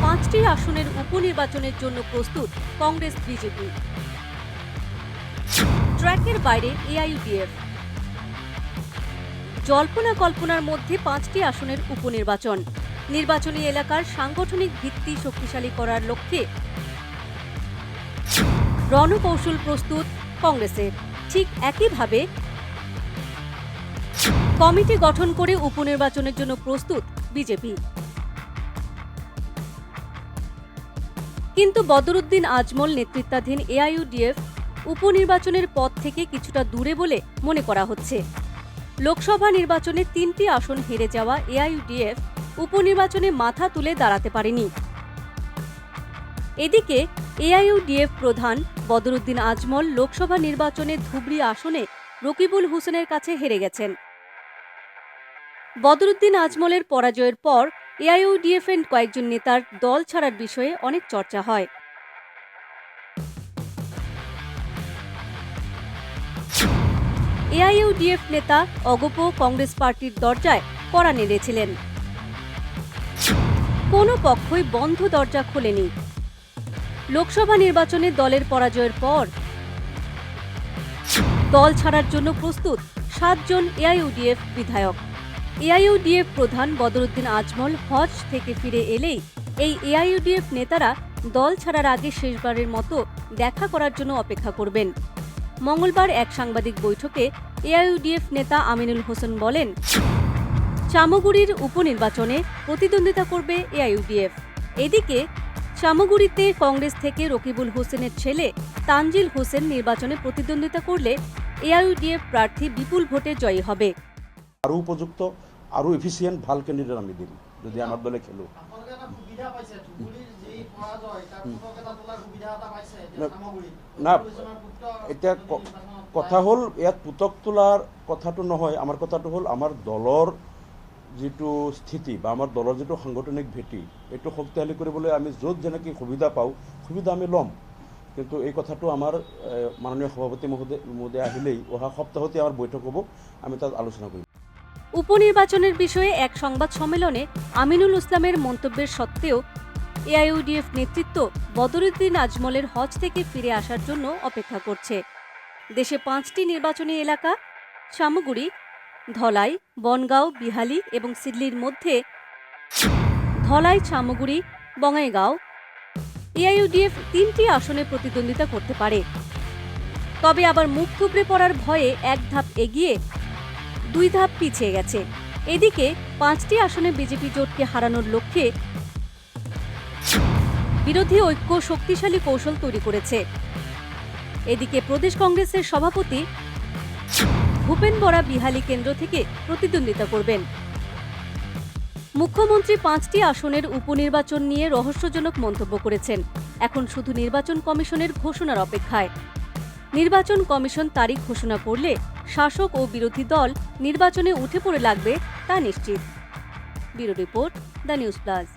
5টি আসনের উপনির্বাচনের জন্য প্রস্তুত কংগ্রেস বিজেপি। ট্র্যাকের বাইরে এআইইউডিএফ। জল্পনা কল্পনার মধ্যে 5টি আসনের উপনির্বাচন। নির্বাচনী এলাকার সাংগঠনিক ভিত্তি শক্তিশালী করার লক্ষ্যে রণকৌশল প্রস্তুত কংগ্রেসের। ঠিক একইভাবে কমিটি গঠন করে উপনির্বাচনের জন্য প্রস্তুত বিজেপি। কিন্তু বদরুদ্দিন আজমল নেতৃত্বাধীন এআইইউডিএফ উপনির্বাচনের পথ থেকে কিছুটা দূরে বলে মনে করা হচ্ছে। লোকসভা নির্বাচনে 3টি আসন হেরে যাওয়া এআইইউডিএফ উপনির্বাচনে মাথা তুলে দাঁড়াতে পারেনি। এদিকে এআইইউডিএফ প্রধান বদরুদ্দিন আজমল লোকসভা নির্বাচনে ধুবড়ী আসনে রকিবুল হোসেনের কাছে হেরে গেছেন। বদরুদ্দিন আজমলের পরাজয়ের পর এআইইউডিএফ এর কয়েকজন নেতার দল ছাড়ার বিষয়ে অনেক চর্চা হয়। এআইইউডিএফ নেতা অগপ কংগ্রেস পার্টির দরজায় কড়া নেড়েছিলেন। কোনো পক্ষই বন্ধ দরজা খোলেনি। লোকসভা নির্বাচনে দলের পরাজয়ের পর দল ছাড়ার জন্য প্রস্তুত 7 জন এআইইউডিএফ বিধায়ক। এআইইউডিএফ প্রধান বদরুদ্দিন আজমল হজ থেকে ফিরে এলেই এই এআইইউডিএফ নেতারা দল ছাড়ার আগে শেষবারের মতো দেখা করার জন্য অপেক্ষা করবেন। মঙ্গলবার এক সাংবাদিক বৈঠকে এআইইউডিএফ নেতা আমিনুল হোসেন বলেন, চামগুড়ির উপনির্বাচনে প্রতিদ্বন্দ্বিতা করবে এআইইউডিএফ। এদিকে চামগুড়িতে কংগ্রেস থেকে রকিবুল হোসেনের ছেলে তানজিল হোসেন নির্বাচনে প্রতিদ্বন্দ্বিতা করলে এআইইউডিএফ প্রার্থী বিপুল ভোটে জয়ী হবে। আরো উপযুক্ত আরো এফিসিয়েন্ট ভাল ক্যান্ডিডেট আমি দিম যদি আমার দলে খেলো। না এটা কথা হল ইয়াত পুতক তোলার কথাটো নহয়। আমার কথাটো হল আমার দলর যিটো স্থিতি বা আমার দলর যিটো সাংগঠনিক ভেটি এইটো শক্তিশালী কৰিবলৈ আমি য'ত যেনেকৈ সুবিধা পাওঁ সুবিধা আমি ল'ম। কিন্তু এই কথাটো আমার মাননীয় সভাপতি মহোদয় আহিলেই অহা সপ্তাহতে আমার বৈঠক হ'ব, আমি তাত আলোচনা কৰিম। উপনির্বাচনের বিষয়ে এক সংবাদ সম্মেলনে আমিনুল ইসলামের মন্তব্যের সত্ত্বেও এআইইউডিএফ নেতৃত্ব বদরুদ্দিন আজমলের হজ থেকে ফিরে আসার জন্য অপেক্ষা করছে। দেশে 5টি নির্বাচনী এলাকা চামগুড়ি, ধলাই, বনগাঁও, বিহালি এবং সিডলির মধ্যে ধলাই, চামগুড়ি, বঙাইগাঁও এআইইউডিএফ 3টি আসনে প্রতিদ্বন্দ্বিতা করতে পারে। তবে আবার মুখ থুবড়ে পড়ার ভয়ে এক ধাপ এগিয়ে 2 ধাপ পিছিয়ে গেছে। এদিকে 5টি আসনে বিজেপি জোটকে হারানোর লক্ষ্যে বিরোধী ঐক্য শক্তিশালী কৌশল তৈরি করেছে। এদিকে প্রদেশ কংগ্রেসের সভাপতি ভূপেন বরা বিহালি কেন্দ্র থেকে প্রতিদ্বন্দ্বিতা করবেন। মুখ্যমন্ত্রী 5টি আসনের উপনির্বাচন নিয়ে রহস্যজনক মন্তব্য করেছেন। এখন শুধু নির্বাচন কমিশনের ঘোষণার অপেক্ষায়। নির্বাচন কমিশন তারিখ ঘোষণা করলে শাসক ও বিরোধী দল নির্বাচনে উঠে পড়ে লাগবে তা নিশ্চিত। Bureau report, the news plus.